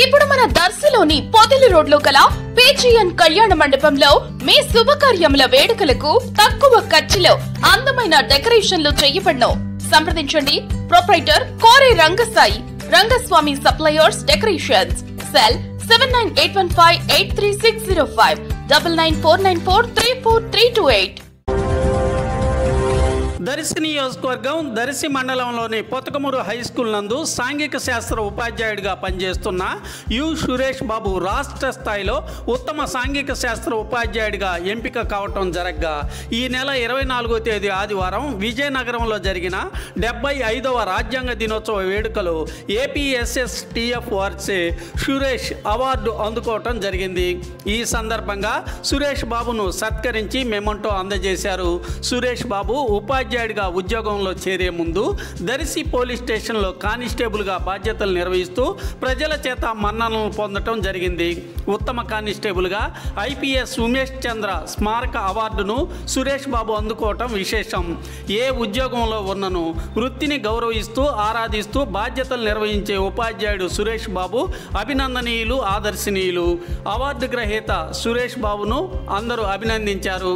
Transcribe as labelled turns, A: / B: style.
A: ఇప్పుడు మన దర్శిలోని పొదిలి రోడ్లో గల పేజియన్ కళ్యాణ మండపంలో మీ శుభకార్యముల వేడుకలకు తక్కువ ఖర్చులో అందమైన డెకరేషన్లు చేయబడును. సంప్రదించండి proprietor Kore Rangasai Rangaswamy suppliers decorations. Cell 7981583605 9949434328.
B: Darsi నియోజకవర్గం దర్శి మండలంలోని పొతకమూరు హై స్కూల్ నందు సాంఘిక శాస్త్ర ఉపాధ్యాయుడిగా పనిచేస్తున్న యు సురేష్ బాబు రాష్ట్ర స్థాయిలో ఉత్తమ సాంఘిక శాస్త్ర ఉపాధ్యాయుడిగా ఎంపిక కావటం జరగ్గా ఈ నెల 24వ తేదీ ఆదివారం విజయనగరంలో జరిగిన 75వ రాజ్యాంగ దినోత్సవ వేడుకలు ఏపీఎస్ఎస్టీఎఫ్ వారిచే సురేష్ అవార్డు అందుకోవటం జరిగింది. ఈ సందర్భంగా సురేష్ బాబును సత్కరించి మెమోంటో అందజేశారు. సురేష్ బాబు ఉపాధ్యాయుడిగా ఉద్యోగంలో చేరే ముందు దర్శి పోలీస్ స్టేషన్లో కానిస్టేబుల్గా బాధ్యతలు నిర్వహిస్తూ ప్రజల చేత మన్ననలు పొందటం జరిగింది. ఉత్తమ కానిస్టేబుల్గా ఐపీఎస్ ఉమేష్ చంద్ర స్మారక అవార్డును సురేష్ బాబు అందుకోవటం విశేషం. ఏ ఉద్యోగంలో ఉన్నను వృత్తిని గౌరవిస్తూ ఆరాధిస్తూ బాధ్యతలు నిర్వహించే ఉపాధ్యాయుడు సురేష్ బాబు అభినందనీయులు, ఆదర్శనీయులు. అవార్డు గ్రహీత సురేష్ బాబును అందరూ అభినందించారు.